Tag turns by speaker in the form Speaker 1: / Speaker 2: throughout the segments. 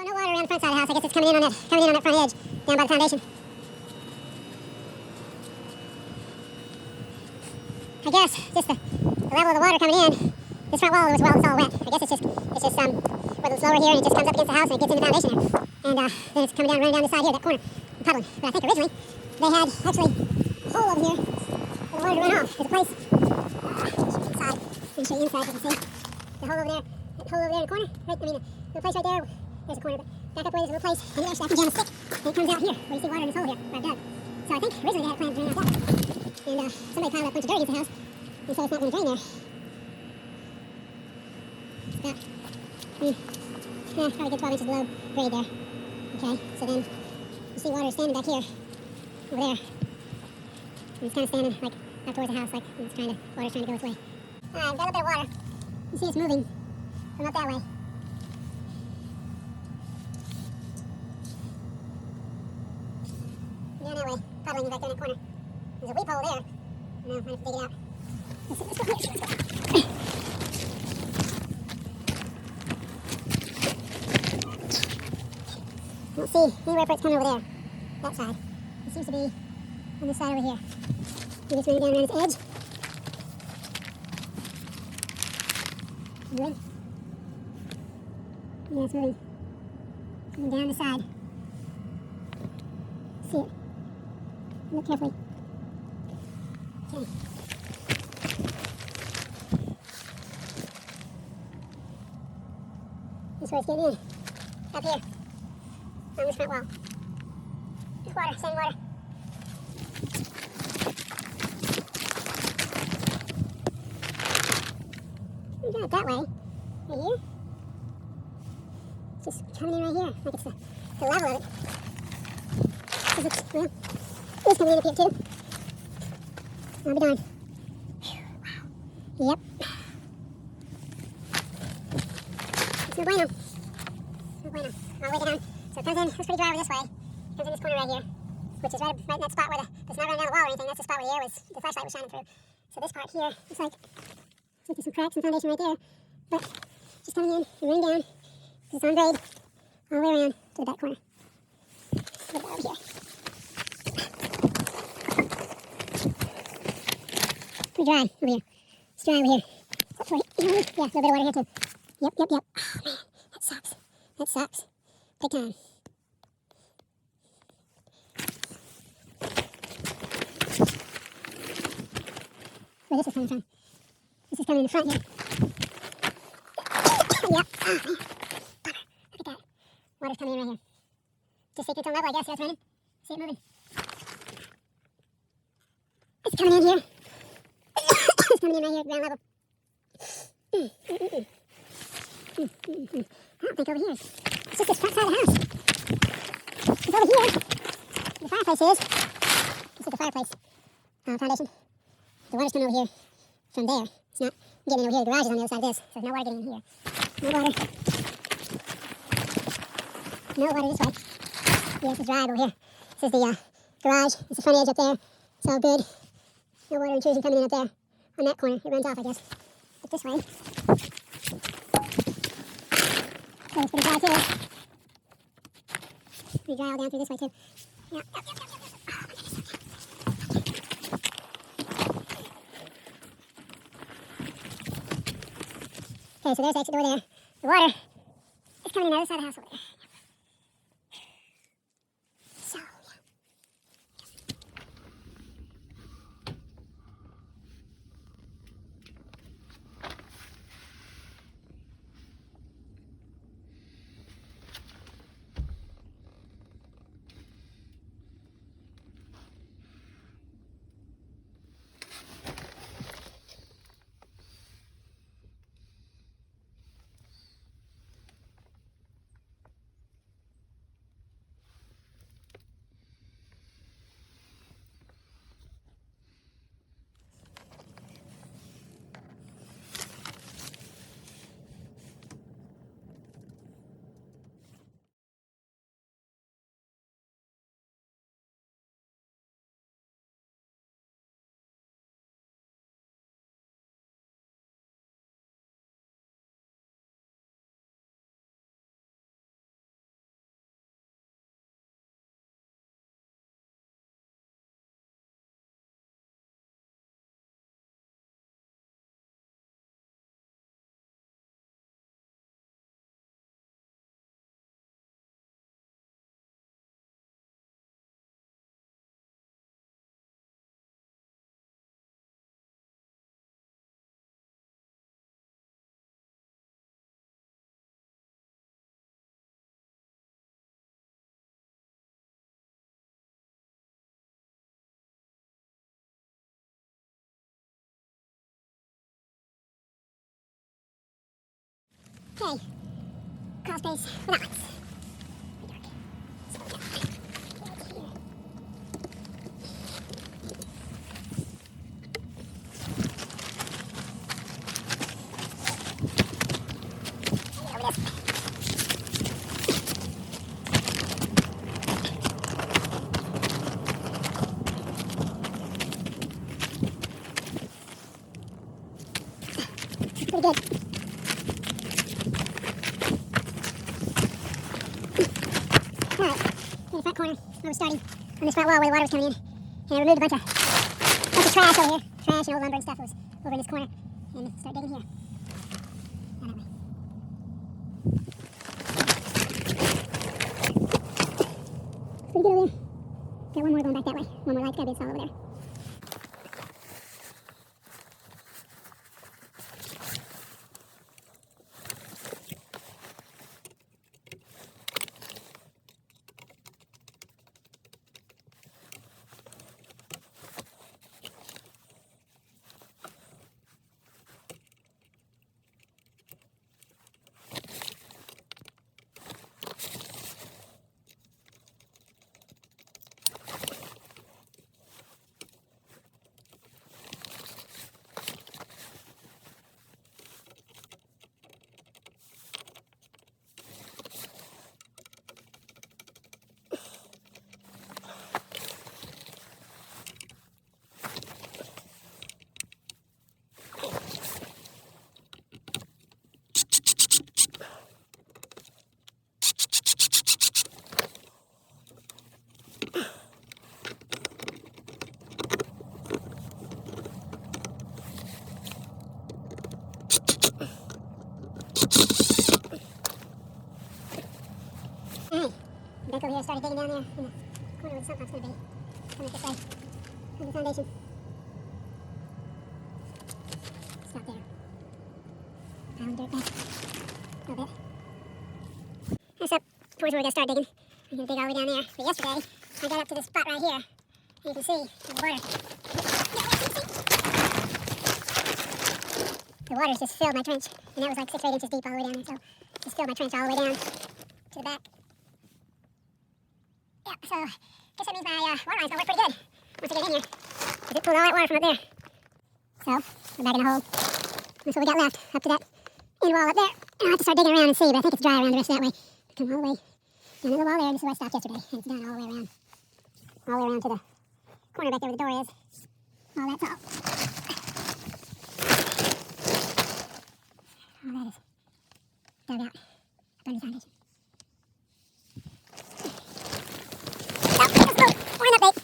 Speaker 1: no water around the front side of the house. I guess it's coming in on that front edge, down by the foundation. I guess just the level of the water coming in. This front wall was all wet. I guess it's just where it's lower here and it just comes up against the house and it gets in the foundation there. And then it's coming down, running down the side here, that corner, and puddling. But I think originally they had actually a hole over here for the water to run off. There's a place. Inside. Let me show you inside so you can see. The hole over there. That hole over there in the corner. The place right there. There's a corner. But back up where there's a little place. And actually I can jam a stick. And it comes out here where you see water in this hole here where I've dug. So I think originally they had plans to drain out that way. And somebody piled up a bunch of dirt against the house. And so it's not going to drain there. It's about, probably a good 12 inches below grade there. Okay, so then you see water standing back here, over there. And it's kind of standing like up towards the house, like water's trying to go its way. Alright, I've got a bit of water. You see it's moving from up that way. Down that way, puddling back there in that corner. There's a weep hole there. No, I have to dig it out. Let's go here. I don't see anywhere for it's coming over there. That side. It seems to be on this side over here. You just running down around its edge. Good. Yeah, it's moving. Moving down the side. See it. Look carefully. Okay. This is where it's getting in. Up here. On this front wall. Just water, standing water. You got it that way. Right here. It's just coming in right here. Like it's the level of it. It's coming in up here too. I'll be darned. Wow. Yep. It's no bueno. No bueno. All the way down. So it comes in, it's pretty dry over this way. It comes in this corner right here, which is right in that spot where it's not running down the wall or anything. That's the spot where the flashlight was shining through. So this part here, looks like there's some cracks and foundation right there. But just coming in and running down, because it's on grade, all the way around to the back corner. Put it over here. Pretty dry over here. It's dry over here. Yeah, a little bit of water here too. Yep. Oh man, that sucks. That sucks. Big time. Where this is coming from. This is coming in the front here. Yep. Oh man. Bummer. Look at that. Water's coming in right here. Just see through its own level, I guess. See how it's running? See it moving. It's coming in here. It's coming in right here at ground level. I don't think over here. It's just this front side of the house. It's over here. The fireplace is. This is the fireplace foundation. The water's coming over here from there. It's not getting over here. The garage is on the other side of this. So there's no water getting in here. No water. No water this way. Yeah, this is dry over here. This is the garage. It's the front edge up there. It's all good. No water intrusion coming in up there. On that corner. It runs off, I guess. But this way. So it's pretty dry too. Pretty dry all down through this way too. Yep. Oh my goodness. Okay, so there's the exit door there. The water is coming in the other side of the house over there. So, yeah. Okay. Crawl space without lights. Pretty dark. So, yeah. Right here. Over this. Pretty good. Alright, in the front corner where we're starting on this front wall where the water was coming in. And I removed a bunch of trash over here. Trash and old lumber and stuff was over in this corner. And start digging here. Down that way. Pretty good over there. Got one more going back that way. One more light's gotta be installed over there. Alright, back over here, started digging down there in the corner where the sump pump's going to be. Coming up this way, on the foundation. Stop there. Piling dirt back a little bit. That's up towards where we're going to start digging. We're going to dig all the way down there. But yesterday, I got up to this spot right here, and you can see the water. The water's just filled my trench, and that was like 6 or 8 inches deep all the way down there, so just filled my trench all the way down to the back. Yeah, so I guess that means my water line's gonna work pretty good once I get in here. Because it pulled all that water from up there. So, we're back in the hole. That's what we got left, up to that end wall up there. And I'll have to start digging around and see, but I think it's dry around the rest of that way. Come all the way down to the wall there, and this is where I stopped yesterday. And it's done all the way around. All the way around to the corner back there where the door is. All that's all. All that is dug out up under the foundation. Morning update.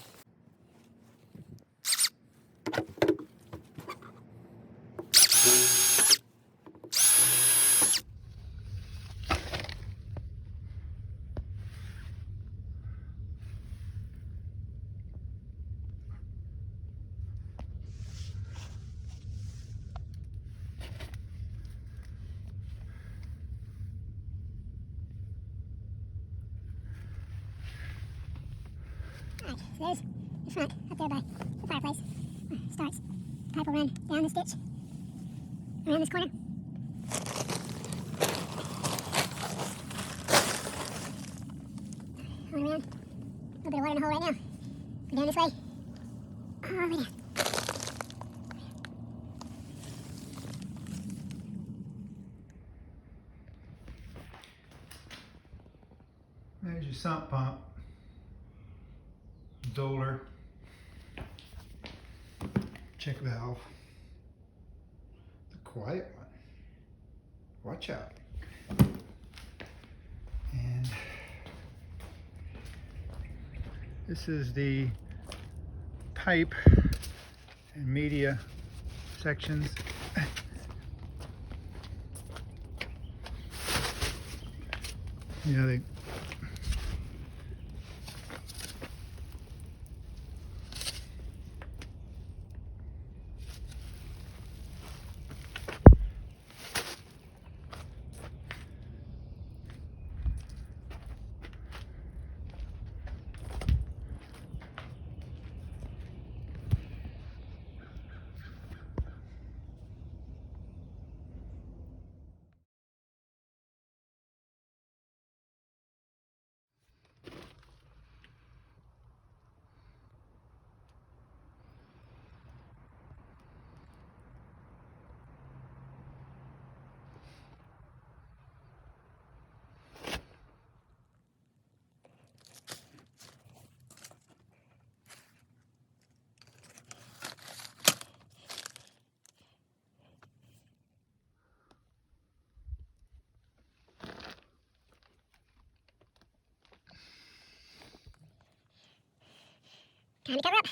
Speaker 1: Alright, so there's the front up there by the fireplace where it starts. The pipe will run down this ditch, around this corner. On around. A little bit of water in the hole right now. Go down this way. All the way down.
Speaker 2: There's your sump pump. Zoller. Check valve. The quiet one. Watch out. And this is the pipe and media sections. You know, they
Speaker 1: Time to cover up.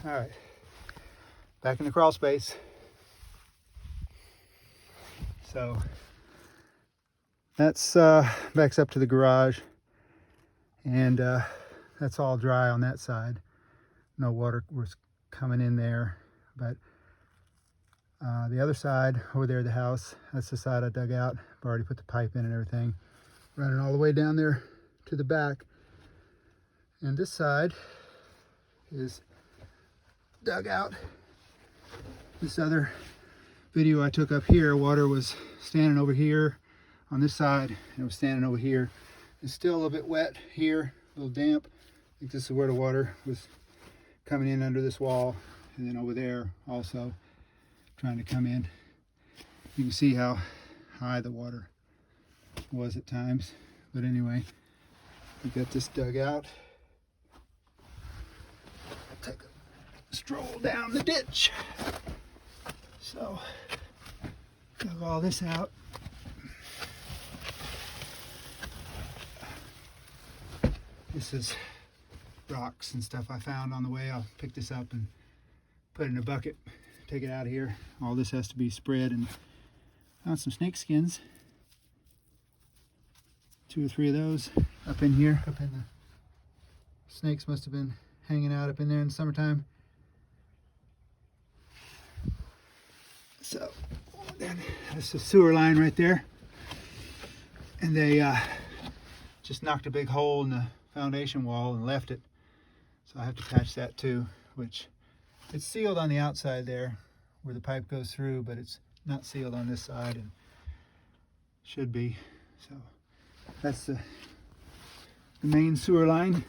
Speaker 2: All right, back in the crawl space. So that's backs up to the garage, and that's all dry on that side. No water was coming in there, But the other side over there, the house, that's the side I dug out. I've already put the pipe in and everything, running all the way down there to the back. And this side is dug out. This other video I took up here, water was standing over here on this side, and it was standing over here. It's still a little bit wet here, a little damp. I think this is where the water was coming in under this wall, and then over there also trying to come in. You can see how high the water was at times. But anyway, we got this dug out. Take a stroll down the ditch. So, dug all this out. This is rocks and stuff I found on the way. I'll pick this up and put it in a bucket, take it out of here. All this has to be spread, and found some snake skins. 2 or 3 of those up in here. Up in the snakes must have been hanging out up in there in the summertime. So then that's the sewer line right there, and they just knocked a big hole in the foundation wall and left it. So I have to patch that too, which it's sealed on the outside there where the pipe goes through, but it's not sealed on this side, and should be. So that's the main sewer line.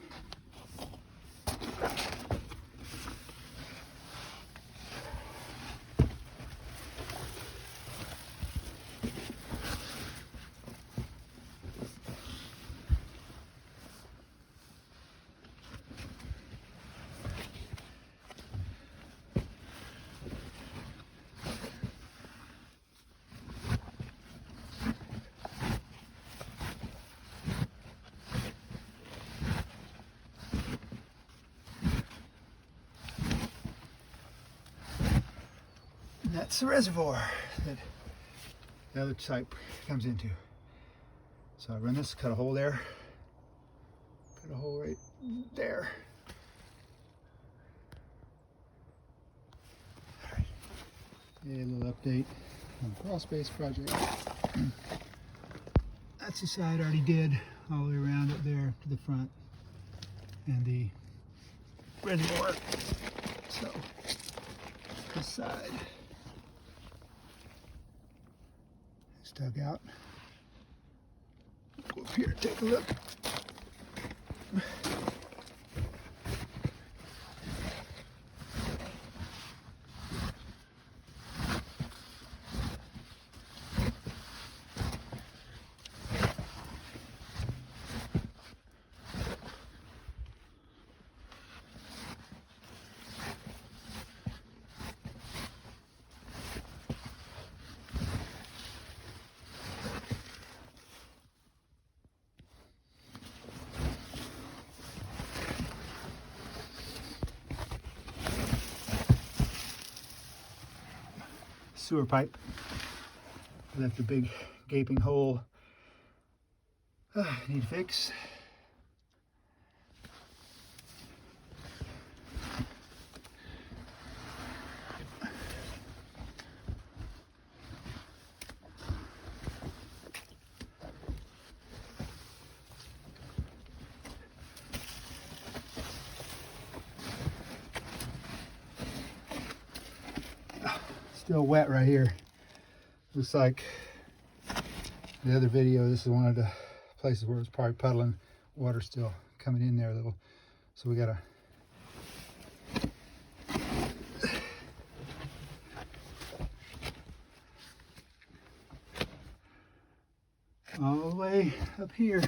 Speaker 2: And that's the reservoir that the other site comes into. So I run this, cut a hole there, cut a hole right there. All right. Yeah, a little update on the crawl space project. That's the side I already did, all the way around up there to the front, and the reservoir. So this side is dug out. Go up here, take a look. Sewer pipe. Left a big gaping hole. Need to fix. Still wet right here. Looks like the other video, this is one of the places where it's probably puddling. Water still coming in there a little. So we gotta all the way up here.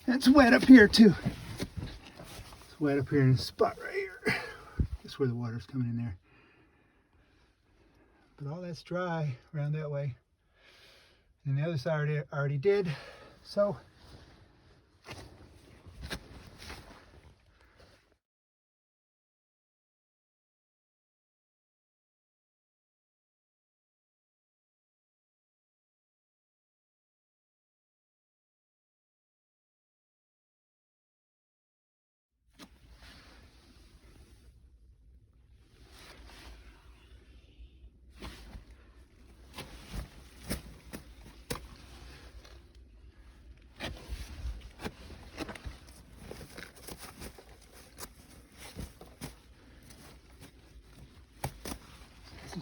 Speaker 2: It's wet up here too. It's wet up here in this spot right here. That's where the water's coming in there. But all that's dry around that way. And the other side already did. So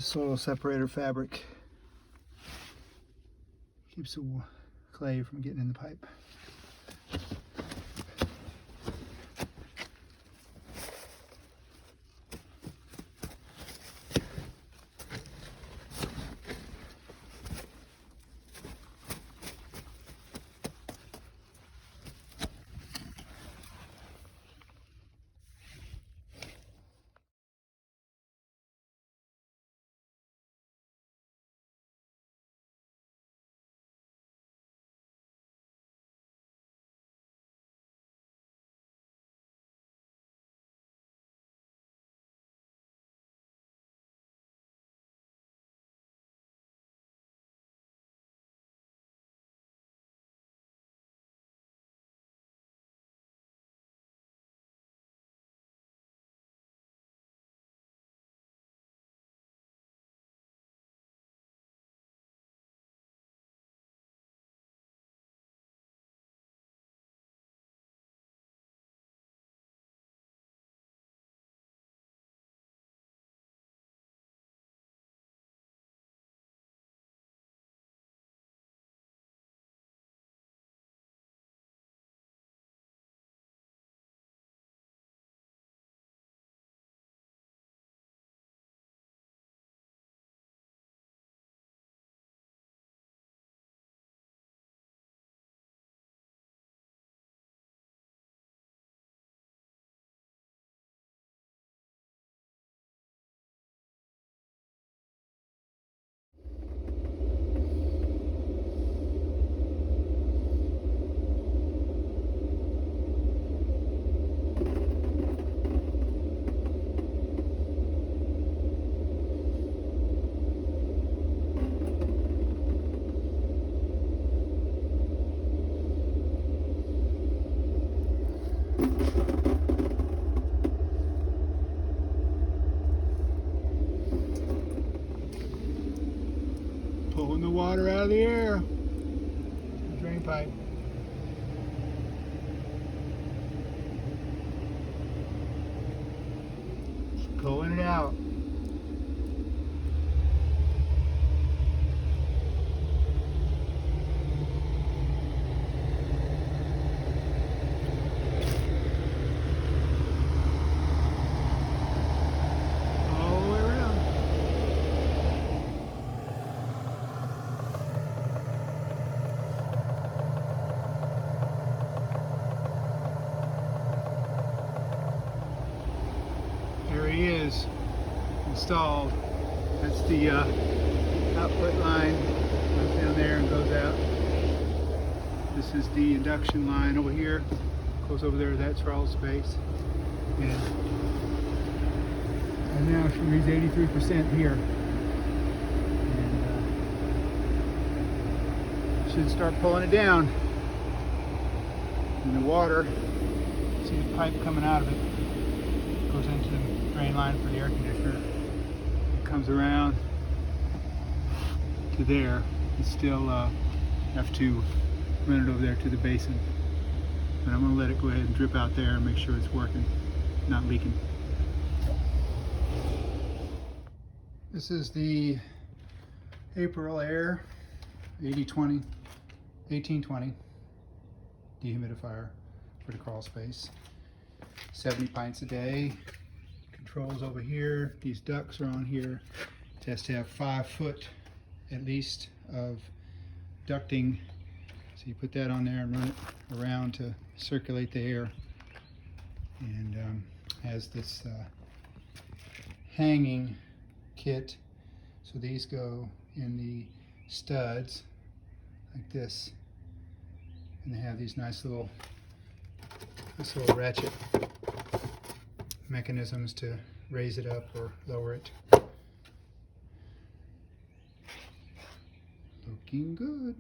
Speaker 2: soil separator fabric. Keeps the clay from getting in the pipe. Pulling the water out of the air. Drain pipe. Just pulling it out. All the way around. There he is, installed. That's the output line. Goes down there and goes out. This is the induction line over here. Goes over there, that's throttle space. And now she reads 83% here. And should start pulling it down. And the water, see the pipe coming out of it, goes into the drain line for the air conditioner. It comes around to there. You still have to run it over there to the basin. But I'm going to let it go ahead and drip out there and make sure it's working, not leaking. This is the April Air 8020, 1820 dehumidifier for the crawl space. 70 pints a day. Controls over here. These ducts are on here. It has to have 5 foot at least of ducting. So you put that on there and run it around to circulate the air. And has this hanging kit. So these go in the studs like this. And they have these nice little ratchet mechanisms to raise it up or lower it. Looking good.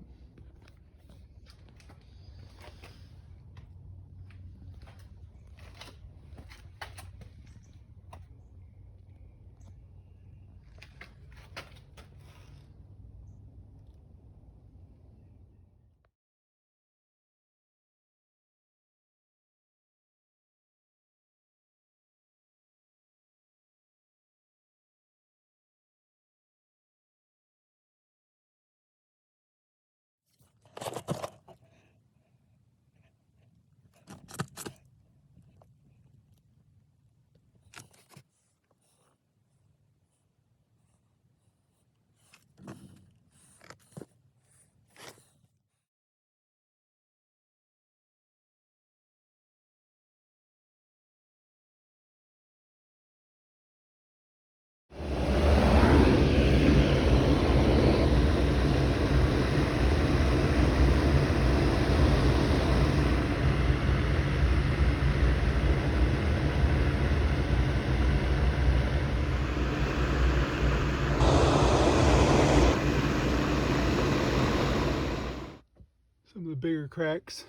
Speaker 2: some of the bigger cracks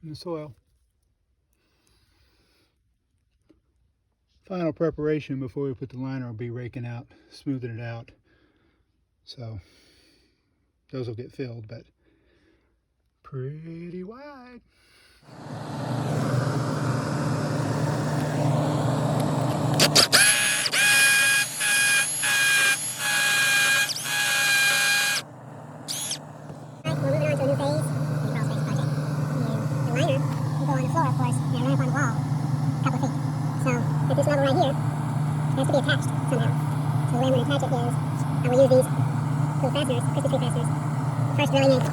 Speaker 2: in the soil. Final preparation before we put the liner will be raking out, smoothing it out. So those will get filled, but pretty wide.
Speaker 1: We're moving on to a new phase in the crawl space project. And the liner will go on the floor, of course, and run up on the wall a couple of feet. So at this level right here, it has to be attached somehow. So the way I'm going to attach it is I will use these little fasteners, Christmas tree fasteners. First drilling a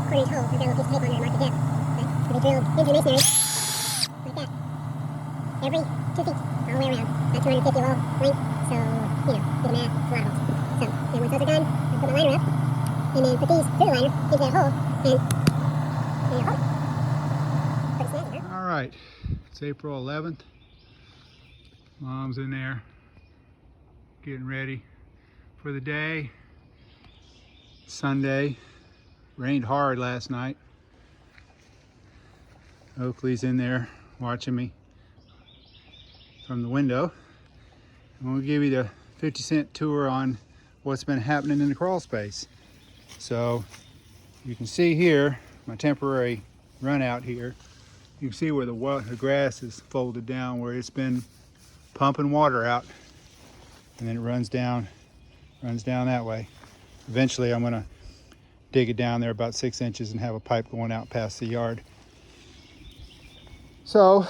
Speaker 1: quarter-inch hole. I've got a little piece of tape on there to mark the depth. But it'll be drilled into the masonry like that. Every 2 feet all the way around. About 250 wall length. So, you know, do the math, it's a lot of holes. So, and once those are done, I'll put my liner up. And then put these through the liner into that hole and you'll hold it. Put a snag in there.
Speaker 2: All right, it's April 11th. Mom's in there getting ready for the day. Sunday. Rained hard last night. Oakley's in there watching me from the window. I'm going to give you the 50-cent tour on what's been happening in the crawl space. So you can see here my temporary run out here. You can see where the grass is folded down, where it's been pumping water out, and then it runs down that way. Eventually I'm going to dig it down there about 6 inches and have a pipe going out past the yard. So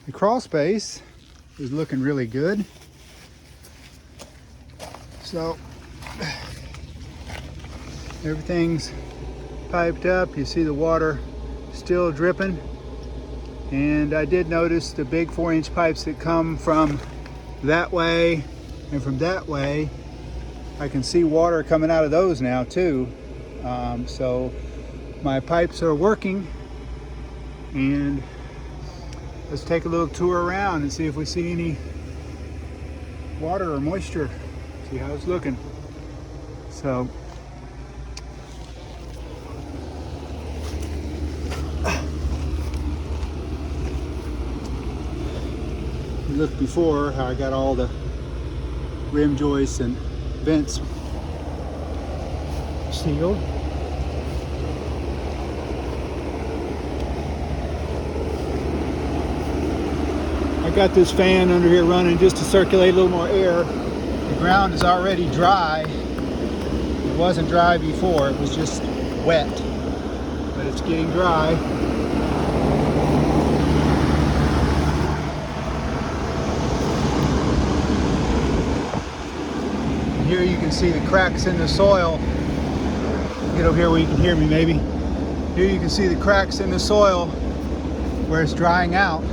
Speaker 2: the crawl space is looking really good. So everything's piped up. You see the water still dripping. And I did notice the big 4-inch pipes that come from that way and from that way. I can see water coming out of those now too. So my pipes are working, and let's take a little tour around and see if we see any water or moisture. See how it's looking. So you looked before how I got all the rim joists and vents sealed. I got this fan under here running just to circulate a little more air. The ground is already dry. It wasn't dry before, it was just wet, but it's getting dry. Here you can see the cracks in the soil. Get over here where you can hear me maybe. Here you can see the cracks in the soil where it's drying out.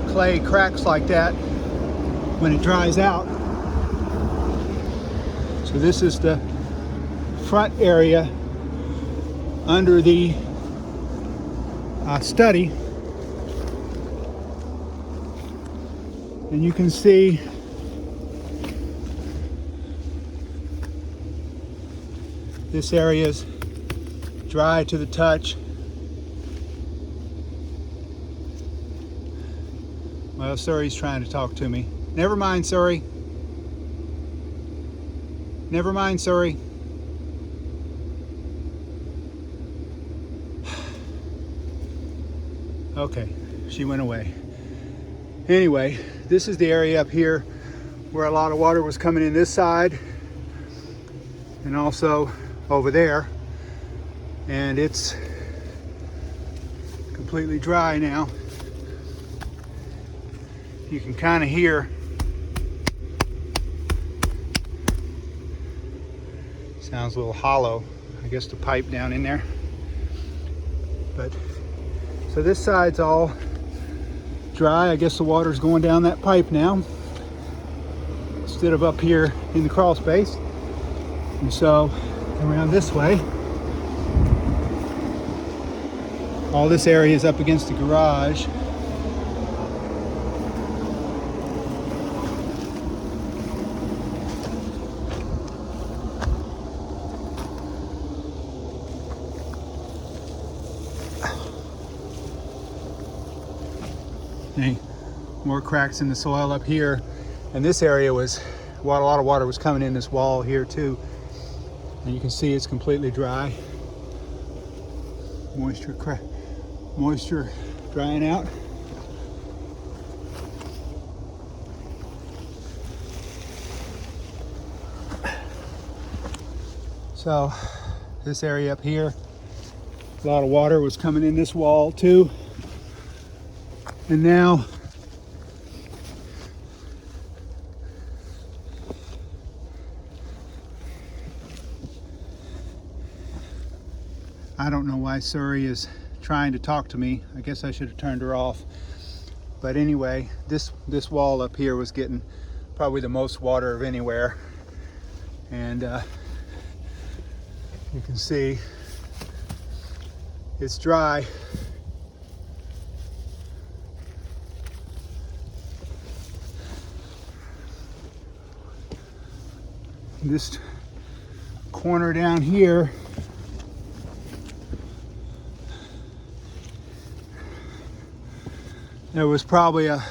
Speaker 2: Clay cracks like that when it dries out. So this is the front area under the study. And you can see this area is dry to the touch. Well, Surrey's trying to talk to me. Never mind, Surrey. Never mind, Surrey. Okay, she went away. Anyway, this is the area up here where a lot of water was coming in this side and also over there, and it's completely dry now. You can kind of hear sounds a little hollow, I guess the pipe down in there. But so this side's all dry. I guess the water's going down that pipe now instead of up here in the crawl space. And so around this way, all this area is up against the garage. Hey, more cracks in the soil up here. And this area was, well, a lot of water was coming in this wall here too. And you can see it's completely dry. Moisture drying out. So this area up here, a lot of water was coming in this wall too. And now I don't know why Suri is trying to talk to me. I guess I should have turned her off. But anyway, this wall up here was getting probably the most water of anywhere. And you can see it's dry. This corner down here, there was probably a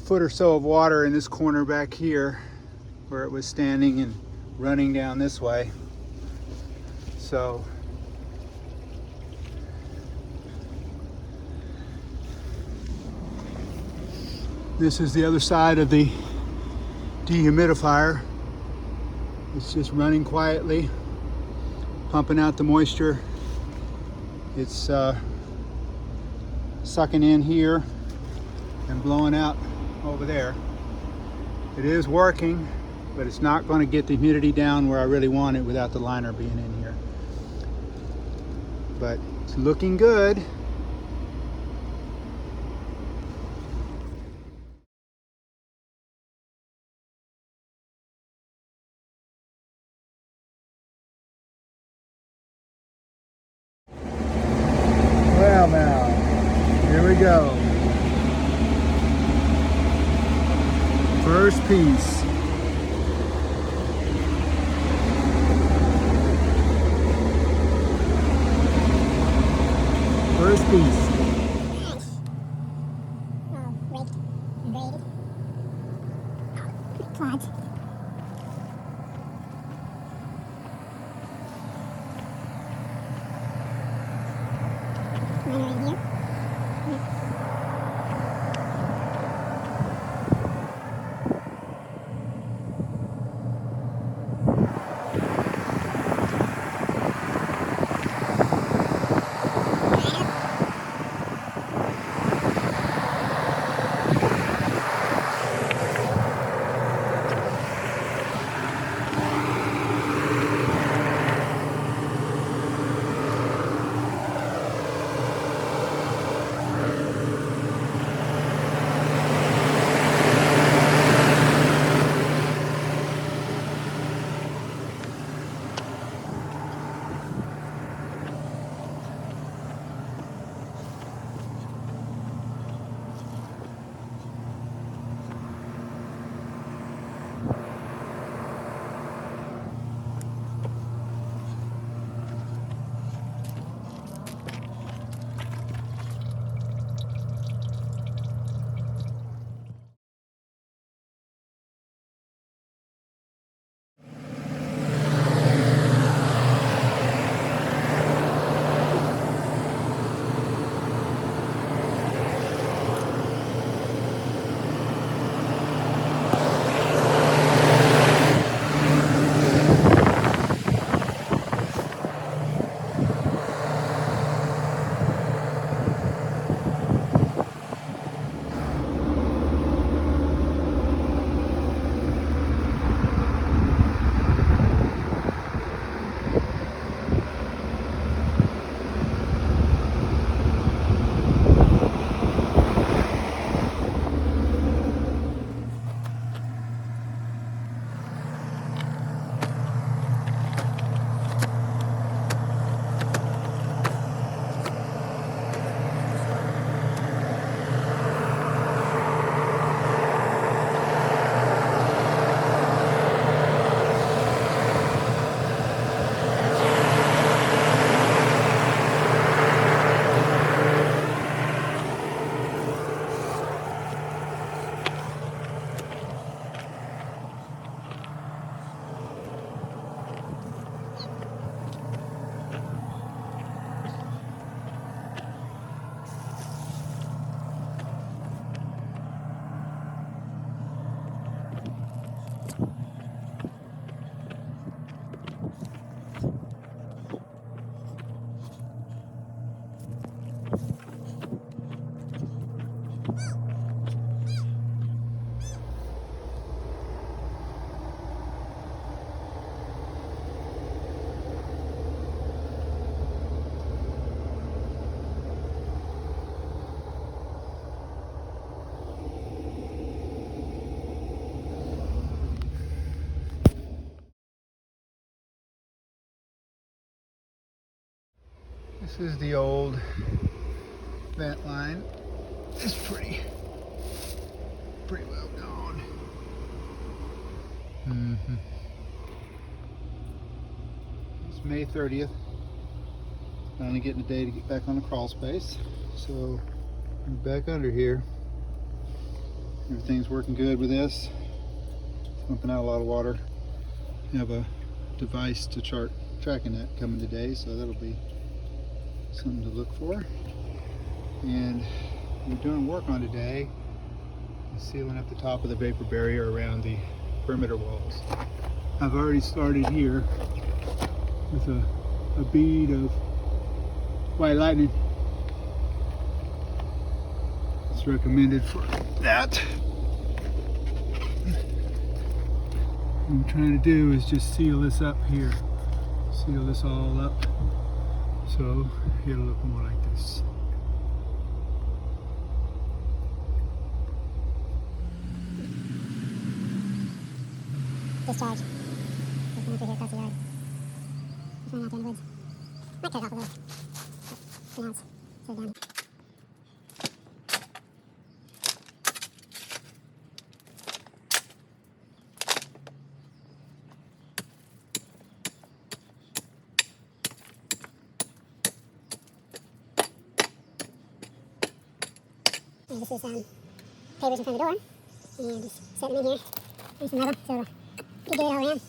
Speaker 2: foot or so of water in this corner back here where it was standing and running down this way. So this is the other side of the dehumidifier. It's just running quietly, pumping out the moisture. It's sucking in here and blowing out over there. It is working, but it's not going to get the humidity down where I really want it without the liner being in here. But it's looking good. Well, now, here we go. First piece. First piece.
Speaker 1: Nice. All raked and graded. Plods. Liner in here.
Speaker 2: This is the old vent line. It's pretty well gone. It's May 30th. Finally getting a day to get back on the crawl space. So we're back under here. Everything's working good with this. It's pumping out a lot of water. We have a device to tracking that coming today, so that'll be something to look for. And we're doing work on today, sealing up the top of the vapor barrier around the perimeter walls. I've already started here with a bead of white lightning. It's recommended for that. What I'm trying to do is just seal this up here. Seal this all up so it'll look more like this.
Speaker 1: Discharge. Just going through here across the yard. Just running out there in the woods. Might cut it off a little. But for now it's sort of down. And this is papers in front of the door. And just set them in here. There's some rubber, so it'll get it all around.